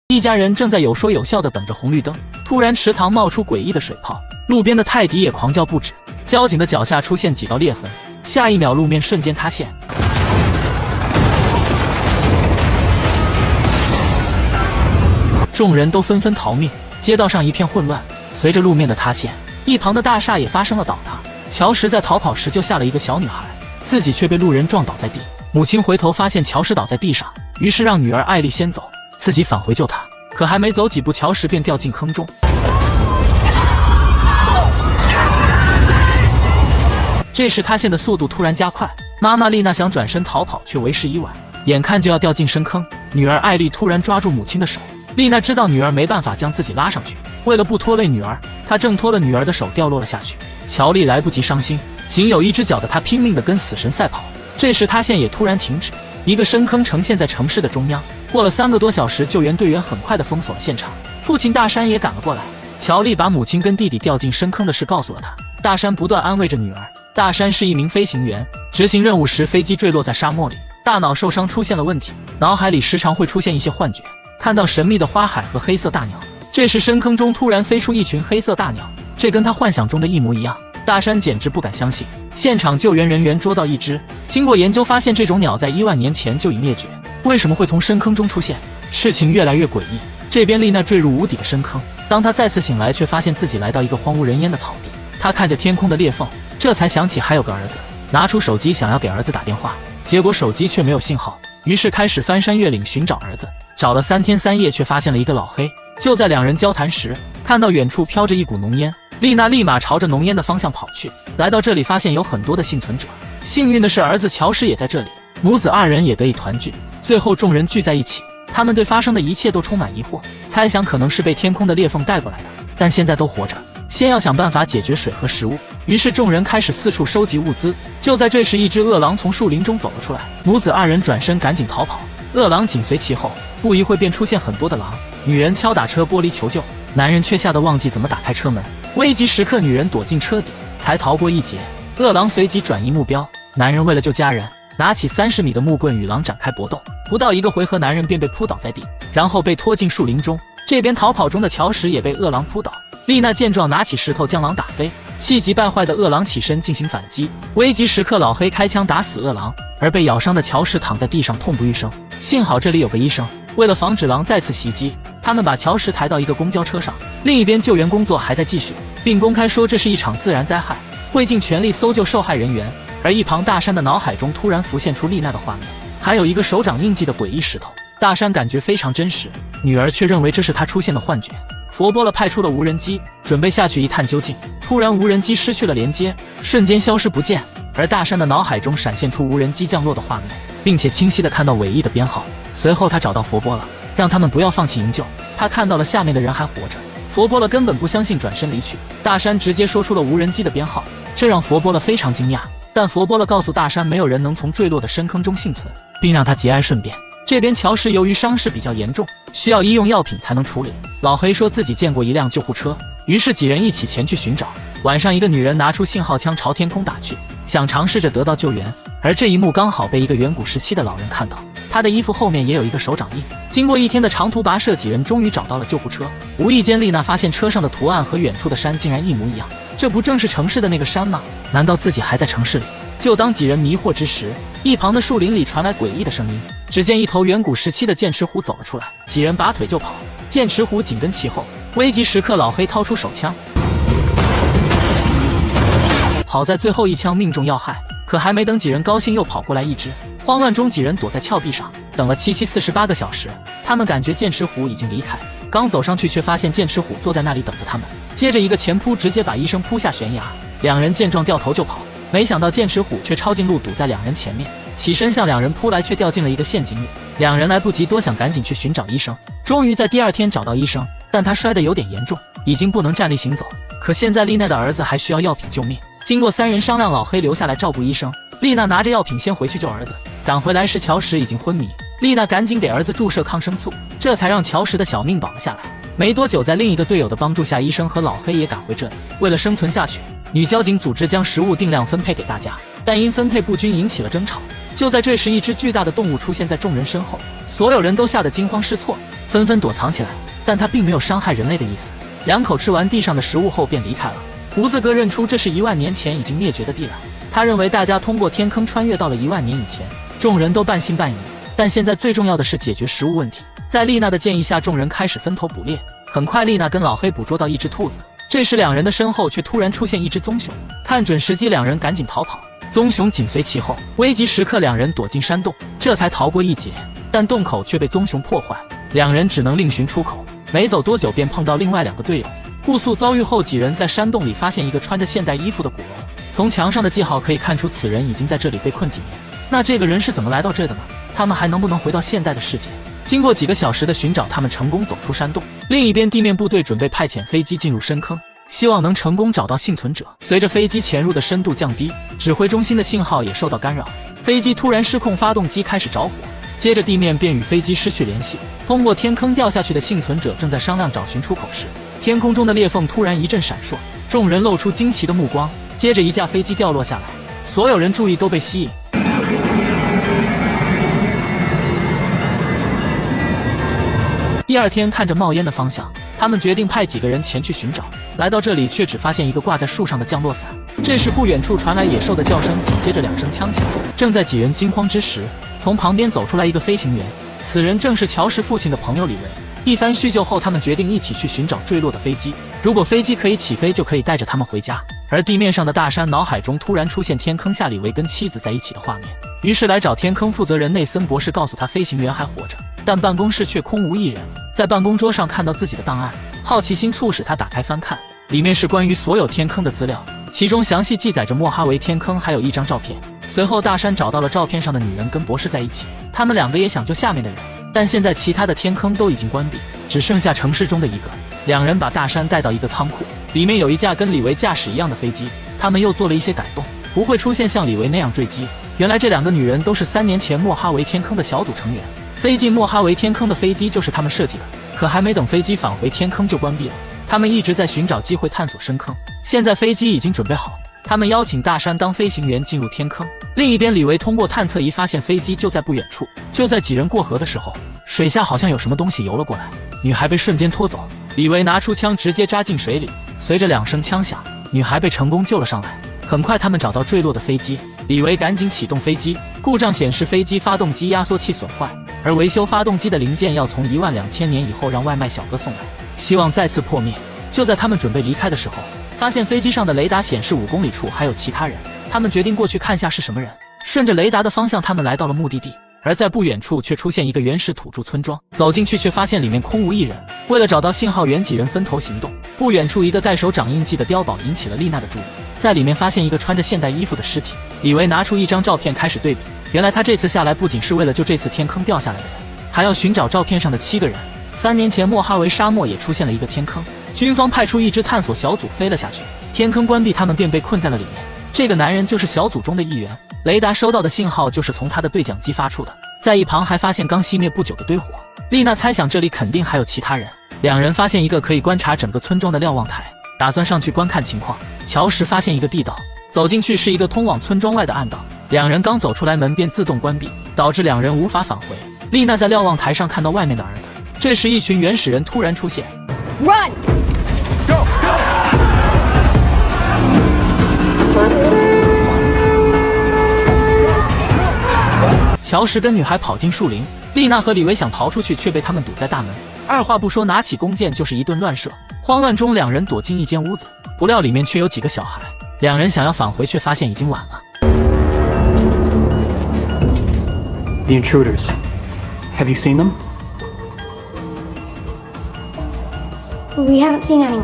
一家人正在有说有笑的等着红绿灯，突然池塘冒出诡异的水泡，路边的泰迪也狂叫不止，交警的脚下出现几道裂痕，下一秒路面瞬间塌陷。众人都纷纷逃命，街道上一片混乱。随着路面的塌陷，一旁的大厦也发生了倒塌。乔什在逃跑时救下了一个小女孩，自己却被路人撞倒在地。母亲回头发现乔什倒在地上，于是让女儿艾丽先走，自己返回救他。可还没走几步，乔什便掉进坑中。这时塌陷的速度突然加快，妈妈丽娜想转身逃跑，却为时已晚，眼看就要掉进深坑。女儿艾丽突然抓住母亲的手，丽娜知道女儿没办法将自己拉上去，为了不拖累女儿，她挣脱了女儿的手，掉落了下去。乔丽来不及伤心，仅有一只脚的她拼命地跟死神赛跑。这时塌陷也突然停止，一个深坑呈现在城市的中央。过了3个多小时，救援队员很快地封锁了现场，父亲大山也赶了过来。乔丽把母亲跟弟弟掉进深坑的事告诉了他，大山不断安慰着女儿。大山是一名飞行员，执行任务时飞机坠落在沙漠里，大脑受伤出现了问题，脑海里时常会出现一些幻觉，看到神秘的花海和黑色大鸟。这时深坑中突然飞出一群黑色大鸟，这跟他幻想中的一模一样。大山简直不敢相信，现场救援人员捉到一只，经过研究发现这种鸟在1万年前就已灭绝，为什么会从深坑中出现？事情越来越诡异。这边丽娜坠入无底的深坑，当她再次醒来，却发现自己来到一个荒无人烟的草地。她看着天空的裂缝，这才想起还有个儿子，拿出手机想要给儿子打电话，结果手机却没有信号，于是开始翻山越岭寻找儿子。找了3天3夜，却发现了一个老黑。就在2人交谈时，看到远处飘着一股浓烟，丽娜立马朝着浓烟的方向跑去。来到这里，发现有很多的幸存者，幸运的是儿子乔什也在这里，母子2人也得以团聚。最后众人聚在一起，他们对发生的一切都充满疑惑，猜想可能是被天空的裂缝带过来的，但现在都活着，先要想办法解决水和食物。于是众人开始四处收集物资。就在这时，一只饿狼从树林中走了出来，母子2人转身赶紧逃跑，饿狼紧随其后。不一会便出现很多的狼，女人敲打车玻璃求救，男人却吓得忘记怎么打开车门。危急时刻，女人躲进车底，才逃过一劫。饿狼随即转移目标，男人为了救家人，拿起30米的木棍与狼展开搏斗。不到1个回合，男人便被扑倒在地，然后被拖进树林中。这边逃跑中的乔什也被饿狼扑倒。丽娜见状，拿起石头将狼打飞。气急败坏的饿狼起身进行反击，危急时刻，老黑开枪打死饿狼，而被咬伤的乔什躺在地上痛不欲生。幸好这里有个医生，为了防止狼再次袭击，他们把乔什抬到一个公交车上。另一边救援工作还在继续，并公开说这是一场自然灾害，会尽全力搜救受害人员。而一旁大山的脑海中突然浮现出丽娜的画面，还有一个手掌印记的诡异石头。大山感觉非常真实，女儿却认为这是他出现的幻觉。佛波勒派出了无人机，准备下去一探究竟。突然无人机失去了连接，瞬间消失不见。而大山的脑海中闪现出无人机降落的画面，并且清晰地看到尾翼的编号。随后他找到佛波勒，让他们不要放弃营救。他看到了下面的人还活着，佛波勒根本不相信，转身离去。大山直接说出了无人机的编号，这让佛波勒非常惊讶。但佛波勒告诉大山，没有人能从坠落的深坑中幸存，并让他节哀顺变。这边乔什由于伤势比较严重，需要医用药品才能处理。老黑说自己见过一辆救护车，于是几人一起前去寻找。晚上，一个女人拿出信号枪朝天空打去，想尝试着得到救援。而这一幕刚好被一个远古时期的老人看到，他的衣服后面也有一个手掌印。经过1天的长途跋涉，几人终于找到了救护车。无意间，丽娜发现车上的图案和远处的山竟然一模一样，这不正是城市的那个山吗？难道自己还在城市里？就当几人迷惑之时，一旁的树林里传来诡异的声音。只见一头远古时期的剑齿虎走了出来，几人拔腿就跑，剑齿虎紧跟其后。危急时刻，老黑掏出手枪，好在最后一枪命中要害。可还没等几人高兴，又跑过来一只。慌乱中，几人躲在峭壁上，等了48个小时。他们感觉剑齿虎已经离开，刚走上去，却发现剑齿虎坐在那里等着他们。接着一个前扑，直接把医生扑下悬崖。2人见状掉头就跑，没想到剑齿虎却抄近路堵在2人前面，起身向2人扑来，却掉进了一个陷阱里。2人来不及多想，赶紧去寻找医生。终于在第2天找到医生，但他摔得有点严重，已经不能站立行走。可现在丽娜的儿子还需要药品救命。经过3人商量，老黑留下来照顾医生，丽娜拿着药品先回去救儿子。赶回来时，乔什已经昏迷，丽娜赶紧给儿子注射抗生素，这才让乔什的小命保了下来。没多久，在另一个队友的帮助下，医生和老黑也赶回这里。为了生存下去，女交警组织将食物定量分配给大家，但因分配不均引起了争吵。就在这时，一只巨大的动物出现在众人身后，所有人都吓得惊慌失措。纷纷躲藏起来，但他并没有伤害人类的意思。两口吃完地上的食物后便离开了。胡子哥认出这是1万年前已经灭绝的地了，他认为大家通过天坑穿越到了1万年以前，众人都半信半疑。但现在最重要的是解决食物问题。在丽娜的建议下，众人开始分头捕猎。很快，丽娜跟老黑捕捉到一只兔子。这时，两人的身后却突然出现一只棕熊，看准时机，两人赶紧逃跑，棕熊紧随其后。危急时刻，两人躲进山洞，这才逃过一劫。但洞口却被棕熊破坏，两人只能另寻出口。没走多久，便碰到另外2个队友。互诉遭遇后，几人在山洞里发现一个穿着现代衣服的古龙。从墙上的记号可以看出，此人已经在这里被困几年。那这个人是怎么来到这的呢？他们还能不能回到现代的世界？经过几个小时的寻找，他们成功走出山洞。另一边，地面部队准备派遣飞机进入深坑，希望能成功找到幸存者。随着飞机潜入的深度降低，指挥中心的信号也受到干扰，飞机突然失控，发动机开始着火。接着地面便与飞机失去联系。通过天坑掉下去的幸存者正在商量找寻出口时，天空中的裂缝突然一阵闪烁，众人露出惊奇的目光。接着一架飞机掉落下来，所有人注意都被吸引。第二天，看着冒烟的方向，他们决定派几个人前去寻找。来到这里，却只发现一个挂在树上的降落伞。这时，不远处传来野兽的叫声，紧接着2声枪响。正在几人惊慌之时，从旁边走出来一个飞行员，此人正是乔什父亲的朋友李维。一番叙旧后，他们决定一起去寻找坠落的飞机。如果飞机可以起飞，就可以带着他们回家。而地面上的大山脑海中突然出现天坑下李维跟妻子在一起的画面，于是来找天坑负责人内森博士，告诉他飞行员还活着，但办公室却空无一人。在办公桌上看到自己的档案，好奇心促使他打开翻看，里面是关于所有天坑的资料，其中详细记载着莫哈维天坑，还有一张照片。随后大山找到了照片上的女人跟博士在一起，他们2个也想救下面的人，但现在其他的天坑都已经关闭，只剩下城市中的一个。2人把大山带到一个仓库，里面有一架跟李维驾驶一样的飞机，他们又做了一些改动，不会出现像李维那样坠机。原来这2个女人都是3年前莫哈维天坑的小组成员，飞进莫哈维天坑的飞机就是他们设计的。可还没等飞机返回天坑就关闭了，他们一直在寻找机会探索深坑。现在飞机已经准备好，他们邀请大山当飞行员进入天坑。另一边，李维通过探测仪发现飞机就在不远处。就在几人过河的时候，水下好像有什么东西游了过来，女孩被瞬间拖走。李维拿出枪直接扎进水里，随着2声枪响，女孩被成功救了上来。很快他们找到坠落的飞机，李维赶紧启动飞机，故障显示飞机发动机压缩器损坏，而维修发动机的零件要从12000年以后让外卖小哥送来，希望再次破灭。就在他们准备离开的时候，发现飞机上的雷达显示5公里处还有其他人，他们决定过去看下是什么人。顺着雷达的方向，他们来到了目的地，而在不远处却出现一个原始土著村庄，走进去却发现里面空无一人。为了找到信号源，几人分头行动。不远处一个带手掌印记的碉堡引起了丽娜的注意，在里面发现一个穿着现代衣服的尸体。李维拿出一张照片开始对比，原来他这次下来不仅是为了救这次天坑掉下来的人，还要寻找照片上的7个人。3年前莫哈维沙漠也出现了一个天坑，军方派出一支探索小组飞了下去，天坑关闭，他们便被困在了里面。这个男人就是小组中的一员，雷达收到的信号就是从他的对讲机发出的。在一旁还发现刚熄灭不久的堆火，丽娜猜想这里肯定还有其他人。2人发现一个可以观察整个村庄的瞭望台，打算上去观看情况。乔什发现一个地道，走进去是一个通往村庄外的暗道，2人刚走出来，门便自动关闭，导致2人无法返回。丽娜在瞭望台上看到外面的儿子，这时一群原始人突然出现。 Run! Go! Go! 乔什跟女孩跑进树林，丽娜和李维想逃出去，却被他们堵在大门。二话不说，拿起弓箭就是一顿乱射。慌乱中，2人躲进一间屋子，不料里面却有几个小孩。2人想要返回，却发现已经晚了。 The intruders. Have you seen them? We haven't seen anyone.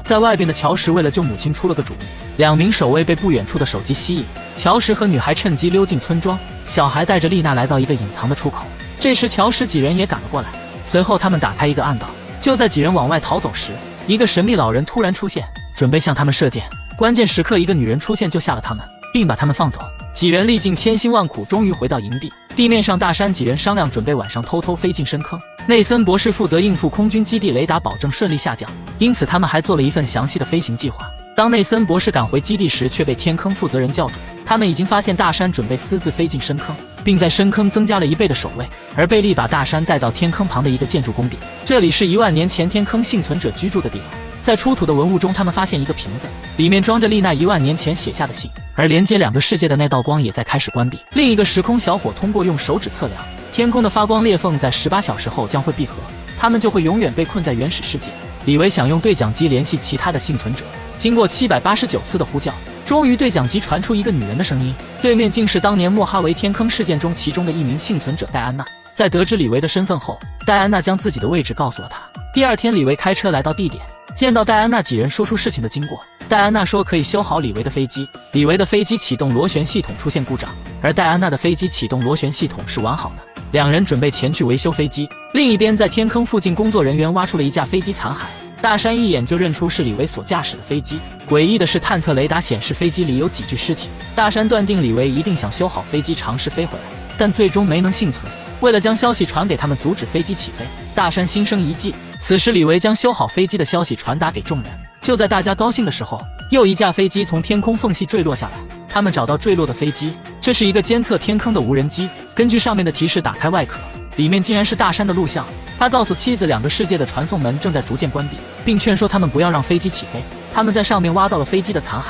在外边的乔什为了救母亲出了个主意，2名守卫被不远处的手机吸引，乔什和女孩趁机溜进村庄，小孩带着丽娜来到一个隐藏的出口。这时乔什几人也赶了过来，随后他们打开一个暗道。就在几人往外逃走时，一个神秘老人突然出现，准备向他们射箭。关键时刻，一个女人出现救下了他们，并把他们放走。几人历尽千辛万苦，终于回到营地。地面上，大山几人商量准备晚上偷偷飞进深坑。内森博士负责应付空军基地雷达，保证顺利下降，因此他们还做了一份详细的飞行计划。当内森博士赶回基地时，却被天坑负责人叫住。他们已经发现大山准备私自飞进深坑，并在深坑增加了1倍的守卫。而贝利把大山带到天坑旁的一个建筑工地，这里是1万年前天坑幸存者居住的地方。在出土的文物中，他们发现一个瓶子，里面装着丽娜1万年前写下的信，而连接2个世界的那道光也在开始关闭。另一个时空小伙通过用手指测量天空的发光裂缝，在18小时后将会闭合，他们就会永远被困在原始世界。李维想用对讲机联系其他的幸存者，经过789次的呼叫，终于对讲机传出一个女人的声音，对面竟是当年莫哈维天坑事件中其中的一名幸存者戴安娜。在得知李维的身份后，戴安娜将自己的位置告诉了他。第二天，李维开车来到地点，见到戴安娜几人，说出事情的经过。戴安娜说可以修好李维的飞机，李维的飞机启动螺旋系统出现故障，而戴安娜的飞机启动螺旋系统是完好的。两人准备前去维修飞机。另一边，在天坑附近，工作人员挖出了一架飞机残骸，大山一眼就认出是李维所驾驶的飞机。诡异的是，探测雷达显示飞机里有几具尸体。大山断定李维一定想修好飞机尝试飞回来，但最终没能幸存。为了将消息传给他们，阻止飞机起飞，大山心生一计。此时李维将修好飞机的消息传达给众人。就在大家高兴的时候，又一架飞机从天空缝隙坠落下来。他们找到坠落的飞机，这是一个监测天坑的无人机。根据上面的提示打开外壳，里面竟然是大山的录像。他告诉妻子，2个世界的传送门正在逐渐关闭，并劝说他们不要让飞机起飞。他们在上面挖到了飞机的残骸，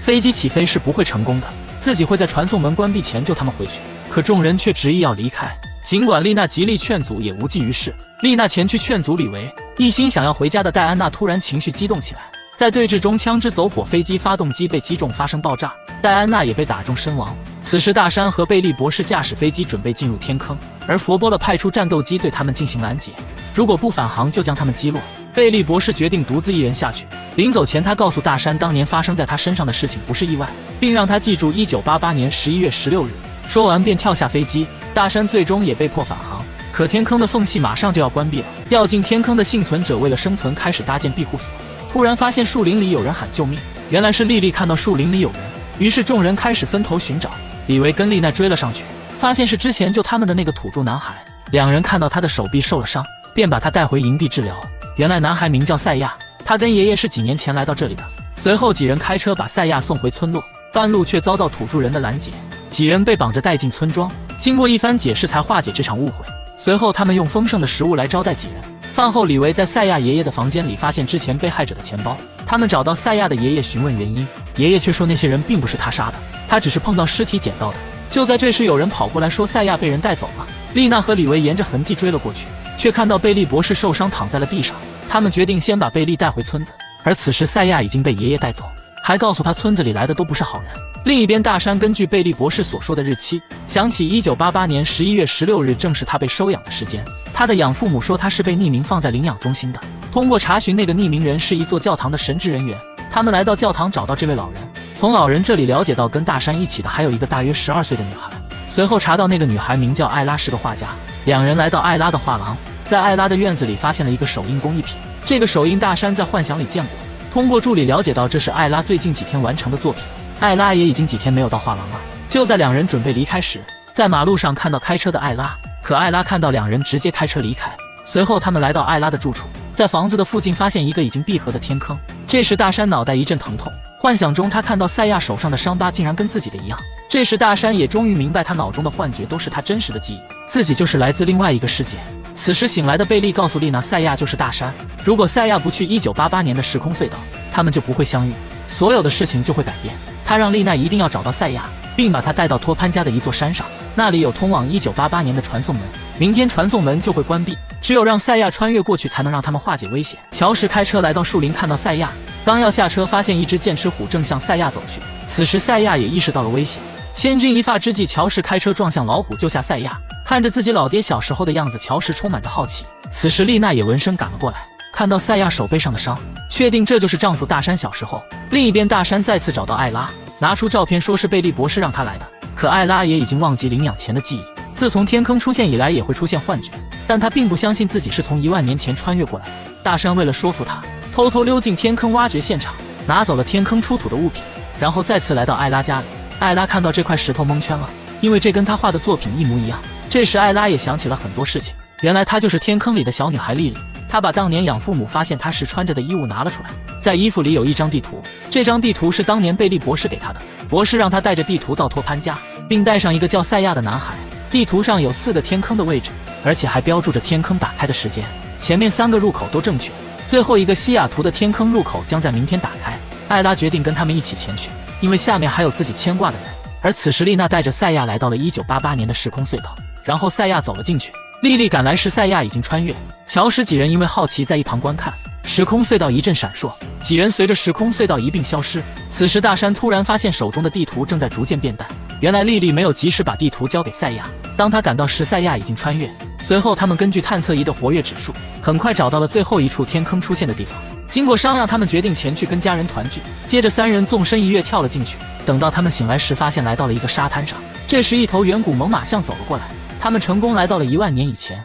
飞机起飞是不会成功的，自己会在传送门关闭前救他们回去。可众人却执意要离开，尽管丽娜极力劝阻，也无济于事。丽娜前去劝阻李维，一心想要回家的戴安娜突然情绪激动起来，在对峙中枪支走火，飞机发动机被击中发生爆炸，戴安娜也被打中身亡。此时大山和贝利博士驾驶飞机准备进入天坑，而佛波勒派出战斗机对他们进行拦截，如果不返航就将他们击落。贝利博士决定独自一人下去。临走前，他告诉大山当年发生在他身上的事情不是意外，并让他记住1988年11月16日。说完便跳下飞机。大山最终也被迫返航，可天坑的缝隙马上就要关闭了。掉进天坑的幸存者为了生存开始搭建庇护所，突然发现树林里有人喊救命，原来是莉莉看到树林里有人，于是众人开始分头寻找。李维跟丽娜追了上去，发现是之前救他们的那个土著男孩。两人看到他的手臂受了伤，便把他带回营地治疗。原来男孩名叫赛亚，他跟爷爷是几年前来到这里的。随后几人开车把赛亚送回村落，半路却遭到土著人的拦截，几人被绑着带进村庄。经过一番解释才化解这场误会。随后他们用丰盛的食物来招待几人。饭后，李维在赛亚爷爷的房间里发现之前被害者的钱包。他们找到赛亚的爷爷询问原因，爷爷却说那些人并不是他杀的，他只是碰到尸体捡到的。就在这时，有人跑过来说赛亚被人带走了。丽娜和李维沿着痕迹追了过去，却看到贝利博士受伤躺在了地上。他们决定先把贝利带回村子，而此时赛亚已经被爷爷带走，还告诉他村子里来的都不是好人。另一边，大山根据贝利博士所说的日期，想起1988年11月16日正是他被收养的时间。他的养父母说他是被匿名放在领养中心的。通过查询，那个匿名人是一座教堂的神职人员。他们来到教堂找到这位老人，从老人这里了解到跟大山一起的还有一个大约12岁的女孩。随后查到那个女孩名叫艾拉，是个画家。两人来到艾拉的画廊，在艾拉的院子里发现了一个手印工艺品。这个手印大山在幻想里见过，通过助理了解到这是艾拉最近几天完成的作品。艾拉也已经几天没有到画廊了。就在两人准备离开时，在马路上看到开车的艾拉，可艾拉看到两人直接开车离开。随后他们来到艾拉的住处，在房子的附近发现一个已经闭合的天坑。这时大山脑袋一阵疼痛，幻想中他看到赛亚手上的伤疤竟然跟自己的一样。这时大山也终于明白，他脑中的幻觉都是他真实的记忆，自己就是来自另外一个世界。此时醒来的贝利告诉丽娜，赛亚就是大山，如果赛亚不去1988年的时空隧道，他们就不会相遇，所有的事情就会改变。他让丽娜一定要找到赛亚，并把他带到托潘家的一座山上，那里有通往1988年的传送门，明天传送门就会关闭，只有让赛亚穿越过去才能让他们化解危险。乔什开车来到树林，看到赛亚，刚要下车，发现一只剑齿虎正向赛亚走去。此时赛亚也意识到了危险，千钧一发之际，乔什开车撞向老虎，救下赛亚。看着自己老爹小时候的样子，乔什充满着好奇。此时丽娜也闻声赶了过来，看到赛亚手背上的伤，确定这就是丈夫大山小时候。另一边，大山再次找到艾拉，拿出照片说是贝利博士让他来的，可艾拉也已经忘记领养前的记忆。自从天坑出现以来也会出现幻觉，但他并不相信自己是从1万年前穿越过来的。大山为了说服他，偷偷溜进天坑挖掘现场，拿走了天坑出土的物品，然后再次来到艾拉家里。艾拉看到这块石头蒙圈了，因为这跟他画的作品一模一样。这时艾拉也想起了很多事情，原来她就是天坑里的小女孩莉莉。他把当年养父母发现他时穿着的衣物拿了出来，在衣服里有一张地图，这张地图是当年贝利博士给他的，博士让他带着地图到托潘家，并带上一个叫赛亚的男孩。地图上有4个天坑的位置，而且还标注着天坑打开的时间，前面3个入口都正确，最后一个西雅图的天坑入口将在明天打开。艾拉决定跟他们一起前去，因为下面还有自己牵挂的人。而此时丽娜带着赛亚来到了1988年的时空隧道，然后赛亚走了进去。莉莉赶来时，赛亚已经穿越。乔什几人因为好奇在一旁观看，时空隧道一阵闪烁，几人随着时空隧道一并消失。此时大山突然发现手中的地图正在逐渐变淡，原来莉莉没有及时把地图交给赛亚。当他赶到时，赛亚已经穿越。随后他们根据探测仪的活跃指数，很快找到了最后一处天坑出现的地方。经过商量，他们决定前去跟家人团聚。接着3人纵身一跃跳了进去。等到他们醒来时，发现来到了一个沙滩上。这时一头远古猛犸象走了过来，他们成功来到了1万年以前。